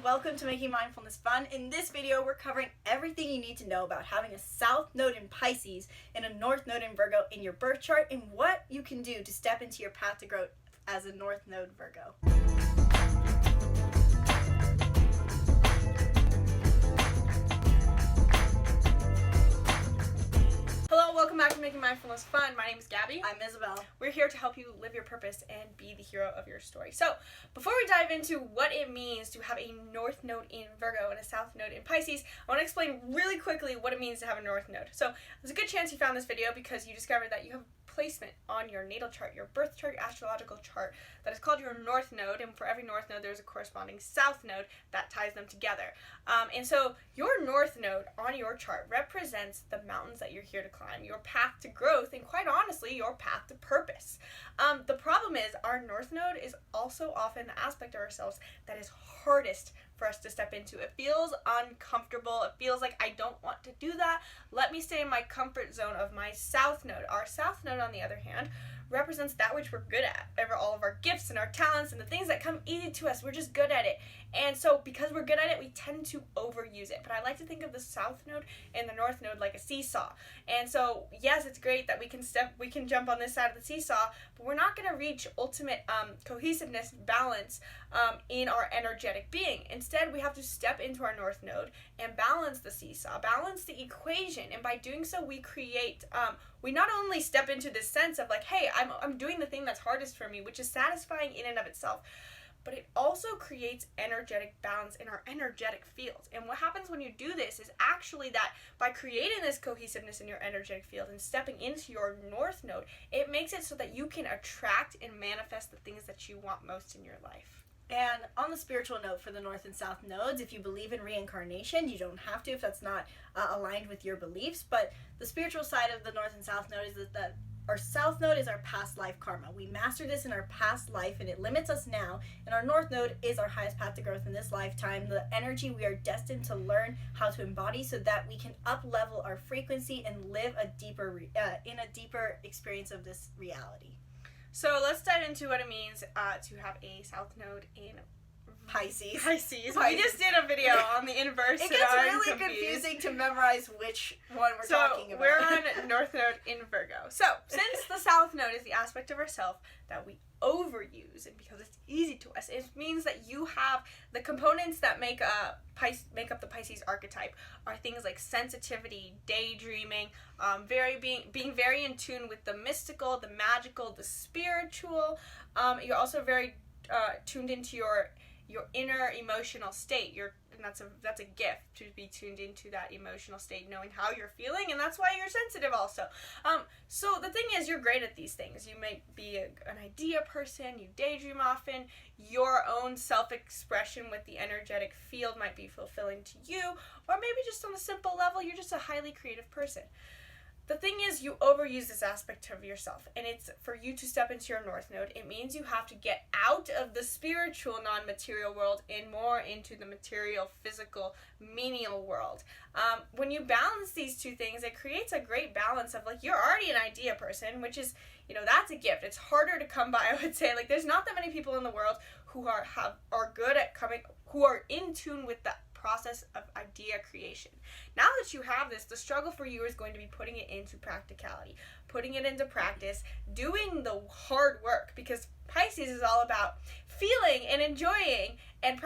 and welcome to Making Mindfulness Fun. In this video, we're covering everything you need to know about having a South Node in Pisces and a North Node in Virgo in your birth chart and what you can do to step into your path to growth as a North Node Virgo. Hello, welcome back to Making Mindfulness Fun. My name is Gabi. I'm Isabelle. We're here to help you live your purpose and be the hero of your story. So, before we dive into what it means to have a North Node in Virgo and a South Node in Pisces, I want to explain really quickly what it means to have a North Node. So, there's a good chance you found this video because you discovered that you have placement on your natal chart, your birth chart, your astrological chart, that is called your North Node, and for every North Node there's a corresponding South Node that ties them together. And so your North Node on your chart represents the mountains that you're here to climb, your path to growth, and quite honestly, your path to purpose. The problem is our North Node is also often the aspect of ourselves that is hardest for us to step into. It feels uncomfortable. It feels like I don't want to do that. Let me stay in my comfort zone of my South Node. Our South Node, on the other hand, represents that which we're good at. All of our gifts and our talents and the things that come easy to us, we're just good at it. And so because we're good at it, we tend to overuse it. But I like to think of the South Node and the North Node like a seesaw. And so yes, it's great that we can jump on this side of the seesaw, but we're not going to reach ultimate cohesiveness, balance in our energetic being. Instead, we have to step into our North Node and balance the seesaw, balance the equation. And by doing so, we create we not only step into this sense of like, hey, I'm doing the thing that's hardest for me, which is satisfying in and of itself, but it also creates energetic balance in our energetic fields. And what happens when you do this is actually that by creating this cohesiveness in your energetic field and stepping into your North Node, it makes it so that you can attract and manifest the things that you want most in your life. And on the spiritual note for the North and South nodes, if you believe in reincarnation, you don't have to if that's not aligned with your beliefs. But the spiritual side of the North and South node is that our South Node is our past life karma. We master this in our past life and it limits us now. And our North Node is our highest path to growth in this lifetime, the energy we are destined to learn how to embody so that we can up-level our frequency and live a deeper experience of this reality. So let's dive into what it means to have a South Node in Pisces. We just did a video on the inverse. It gets really confusing to memorize which one we're talking about. We're on North Node in Virgo. So since the South Node is the aspect of ourself that we overuse, and because it's easy to us, it means that you have the components that make up the Pisces archetype are things like sensitivity, daydreaming, being very in tune with the mystical, the magical, the spiritual. You're also very tuned into your inner emotional state. And that's a gift to be tuned into that emotional state, knowing how you're feeling, and that's why you're sensitive also. So the thing is, you're great at these things. You might be an idea person, you daydream often, your own self-expression with the energetic field might be fulfilling to you, or maybe just on a simple level, you're just a highly creative person. The thing is, you overuse this aspect of yourself, and it's for you to step into your North Node. It means you have to get out of the spiritual, non-material world and more into the material, physical, menial world. When you balance these two things, it creates a great balance of, like, you're already an idea person, which is, that's a gift. It's harder to come by, I would say. Like, there's not that many people in the world who are good at who are in tune with the process of idea creation. Now that you have this, the struggle for you is going to be putting it into practicality, putting it into practice, doing the hard work, because Pisces is all about feeling and enjoying, and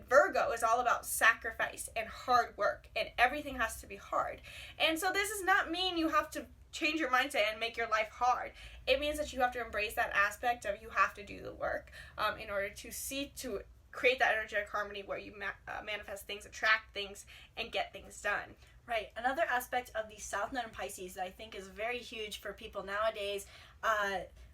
Virgo is all about sacrifice and hard work, and everything has to be hard. And so this does not mean you have to change your mindset and make your life hard. It means that you have to embrace that aspect of you have to do the work in order to create that energetic harmony where you manifest things, attract things, and get things done. Right. Another aspect of the South Node in Pisces that I think is very huge for people nowadays,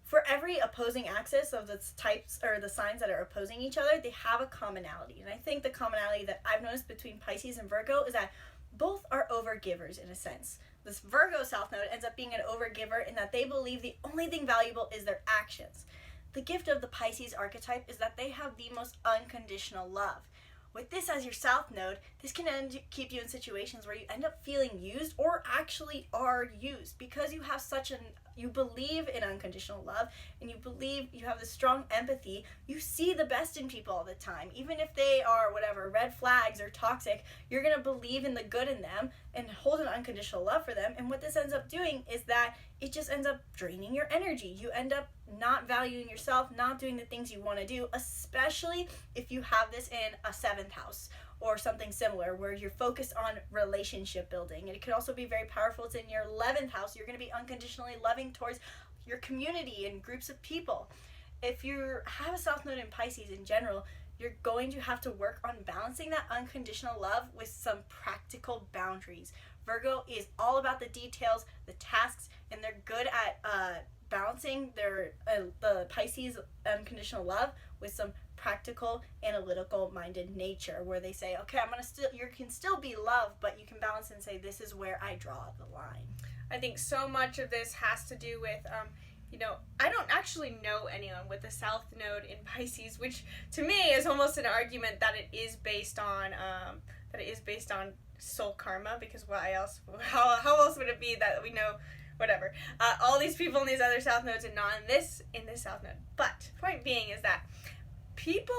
for every opposing axis of the types or the signs that are opposing each other, they have a commonality. And I think the commonality that I've noticed between Pisces and Virgo is that both are overgivers in a sense. This Virgo South Node ends up being an overgiver in that they believe the only thing valuable is their actions. The gift of the Pisces archetype is that they have the most unconditional love. with this as your south node, this can keep you in situations where you end up feeling used or actually are used because you have you believe in unconditional love and you believe you have this strong empathy. You see the best in people all the time. Even if they are whatever, red flags or toxic, you're going to believe in the good in them and hold an unconditional love for them. And what this ends up doing is that it just ends up draining your energy. You end up not valuing yourself, not doing the things you want to do, especially if you have this in a 7th house or something similar where you're focused on relationship building. And it could also be very powerful. It's in your 11th house. You're going to be unconditionally loving towards your community and groups of people. If you have a south node in Pisces in general, you're going to have to work on balancing that unconditional love with some practical boundaries. Virgo is all about the details, the tasks, and they're good at balancing the Pisces unconditional love with some practical, analytical minded nature where they say, okay, you can still be loved, but you can balance and say, this is where I draw the line. I think so much of this has to do with, I don't actually know anyone with a south node in Pisces, which to me is almost an argument that it is based on soul karma, because why else? How else would it be that we know, whatever, all these people in these other south nodes and not in this south node? But point being is that people,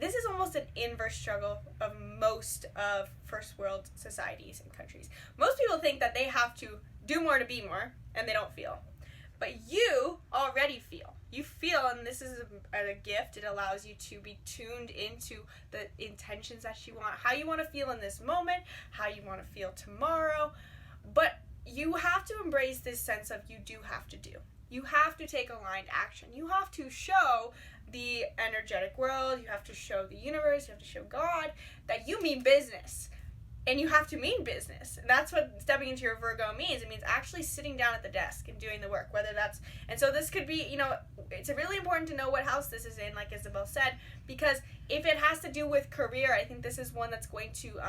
this is almost an inverse struggle of most of first world societies and countries. Most people think that they have to do more to be more, and they don't feel. But you already feel. You feel, and this is a gift. It allows you to be tuned into the intentions that you want, how you want to feel in this moment, how you want to feel tomorrow. But you have to embrace this sense of you do have to do. You have to take aligned action. You have to show the energetic world, you have to show the universe, you have to show God that you mean business. And you have to mean business. And that's what stepping into your Virgo means. It means actually sitting down at the desk and doing the work, and so this could be, it's really important to know what house this is in, like Isabelle said, because if it has to do with career, I think this is one that's going to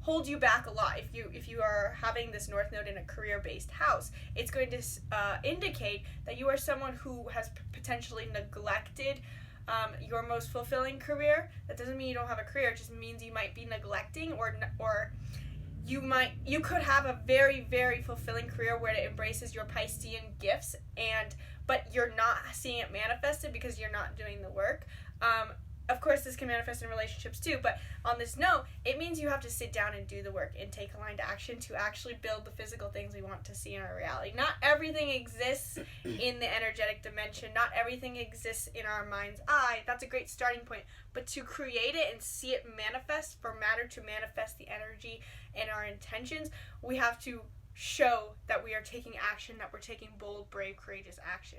hold you back a lot. If you are having this north node in a career-based house, it's going to indicate that you are someone who has potentially neglected your most fulfilling career. That doesn't mean you don't have a career. It just means you might be neglecting, or you could have a very, very fulfilling career where it embraces your Piscean gifts, but you're not seeing it manifested because you're not doing the work. Of course, this can manifest in relationships too, but on this note, it means you have to sit down and do the work and take aligned action to actually build the physical things we want to see in our reality. Not everything exists in the energetic dimension. Not everything exists in our mind's eye. That's a great starting point. But to create it and see it manifest, for matter to manifest the energy and our intentions, we have to show that we are taking action, that we're taking bold, brave, courageous action.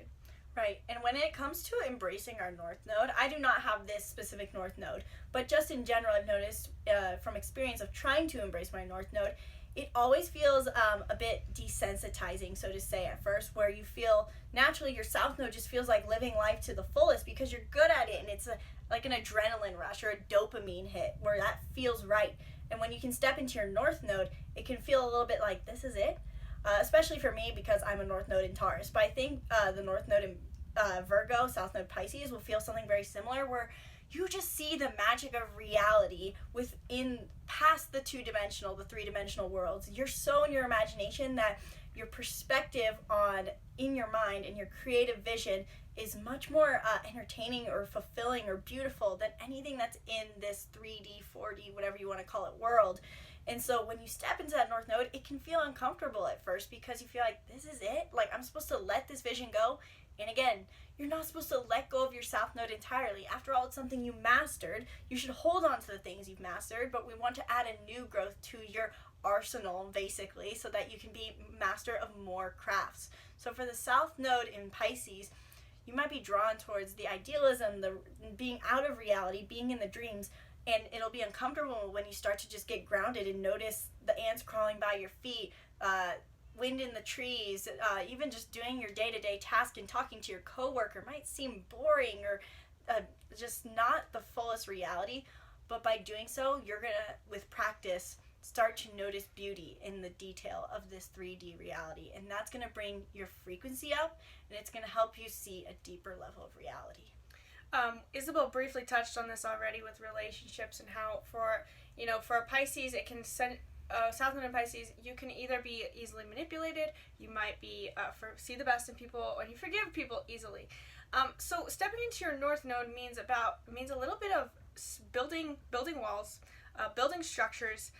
Right, and when it comes to embracing our north node, I do not have this specific north node, but just in general, I've noticed from experience of trying to embrace my north node, it always feels a bit desensitizing, so to say, at first, where you feel naturally your south node just feels like living life to the fullest because you're good at it, and it's like an adrenaline rush or a dopamine hit where that feels right. And when you can step into your north node, it can feel a little bit like, this is it. Especially for me because I'm a north node in Taurus. But I think the north node in Virgo, south node Pisces will feel something very similar where you just see the magic of reality within past the 2-dimensional, the 3-dimensional worlds. You're so in your imagination that your perspective in your mind and your creative vision is much more entertaining or fulfilling or beautiful than anything that's in this 3D, 4D, whatever you want to call it, world. And so when you step into that north node, it can feel uncomfortable at first because you feel like, this is it? Like, I'm supposed to let this vision go? And again, you're not supposed to let go of your south node entirely. After all, it's something you mastered. You should hold on to the things you've mastered, but we want to add a new growth to your arsenal, basically, so that you can be master of more crafts. So for the south node in Pisces, you might be drawn towards the idealism, the being out of reality, being in the dreams, and it'll be uncomfortable when you start to just get grounded and notice the ants crawling by your feet, wind in the trees, even just doing your day-to-day task and talking to your coworker might seem boring or just not the fullest reality. But by doing so, you're going to, with practice, start to notice beauty in the detail of this 3D reality. And that's going to bring your frequency up, and it's going to help you see a deeper level of reality. Isabel briefly touched on this already with relationships and how for Pisces, it can send South Node in Pisces, you can either be easily manipulated, you might be see the best in people, and you forgive people easily. So stepping into your North Node means a little bit of building walls, building structures,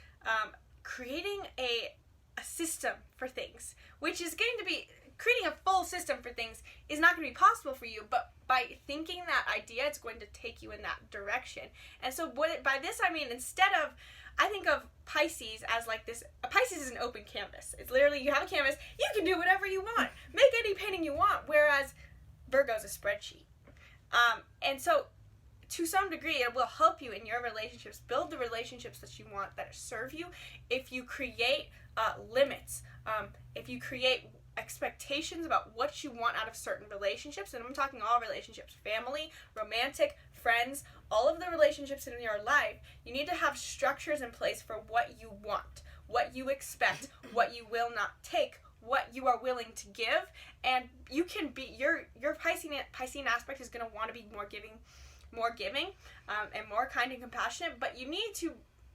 creating a system for things, which is going to be creating a full system for things is not going to be possible for you, but by thinking that idea, it's going to take you in that direction. And so by this I mean, I think of Pisces as like this. Pisces is an open canvas. It's literally, you have a canvas, you can do whatever you want, make any painting you want, whereas Virgo is a spreadsheet. And so to some degree, it will help you in your relationships, build the relationships that you want, that serve you, if you create limits, if you create expectations about what you want out of certain relationships. And I'm talking all relationships: family, romantic, friends, all of the relationships in your life. You need to have structures in place for what you want, what you expect, what you will not take, what you are willing to give. And you can be, your Piscean aspect is going to want to be more giving, and more kind and compassionate, but you need to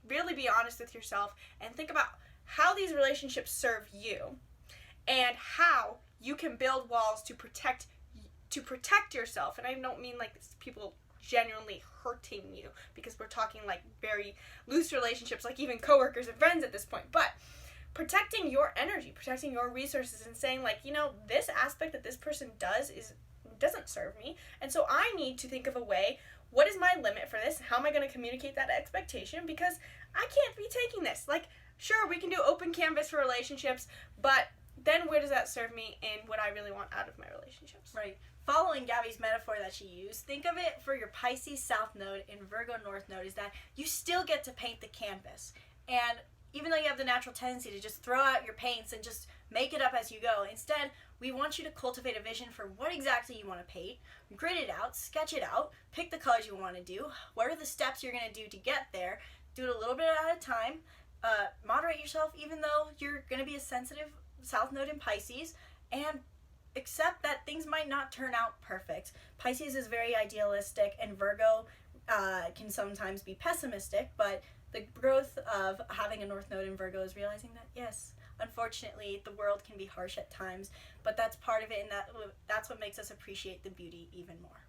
really be honest with yourself and think about how these relationships serve you, and how you can build walls to protect yourself. And I don't mean like people genuinely hurting you, because we're talking like very loose relationships, like even coworkers and friends at this point, but protecting your energy, protecting your resources, and saying like, this aspect that this person doesn't serve me, and so I need to think of a way, what is my limit for this? How am I going to communicate that expectation? Because I can't be taking this. Like, sure, we can do open canvas for relationships, but then where does that serve me in what I really want out of my relationships? Right. Following Gabi's metaphor that she used, think of it for your Pisces South Node and Virgo North Node is that you still get to paint the canvas. And even though you have the natural tendency to just throw out your paints and just make it up as you go, instead, we want you to cultivate a vision for what exactly you want to paint, grid it out, sketch it out, pick the colors you want to do, what are the steps you're going to do to get there, do it a little bit at a time, moderate yourself even though you're going to be a sensitive South Node in Pisces, and accept that things might not turn out perfect. Pisces is very idealistic, and Virgo can sometimes be pessimistic, but the growth of having a North Node in Virgo is realizing that, yes, unfortunately, the world can be harsh at times, but that's part of it, and that's what makes us appreciate the beauty even more.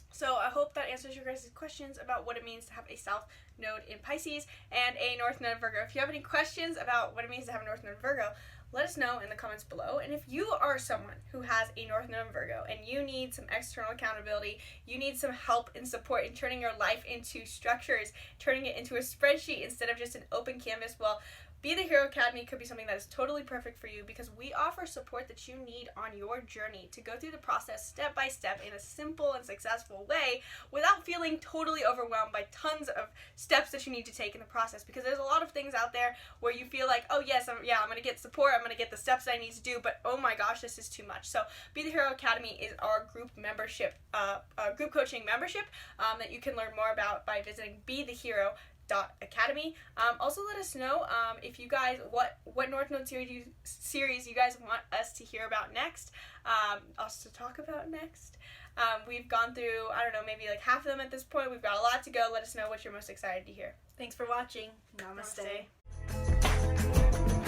So I hope that answers your guys' questions about what it means to have a South Node in Pisces and a North Node in Virgo. If you have any questions about what it means to have a North Node in Virgo, let us know in the comments below. And if you are someone who has a North Node in Virgo and you need some external accountability, you need some help and support in turning your life into structures, turning it into a spreadsheet instead of just an open canvas, well, Be the Hero Academy could be something that is totally perfect for you, because we offer support that you need on your journey to go through the process step by step in a simple and successful way without feeling totally overwhelmed by tons of steps that you need to take in the process. Because there's a lot of things out there where you feel like, oh yes, I'm going to get support, I'm going to get the steps I need to do, but oh my gosh, this is too much. So Be the Hero Academy is our group membership, group coaching membership that you can learn more about by visiting BeTheHero.Academy. Also let us know if you guys what North Node series you guys want us to hear about next, us to talk about next. We've gone through, I don't know, maybe like half of them at this point. We've got a lot to go. Let us know what you're most excited to hear. Thanks for watching. Namaste. Namaste.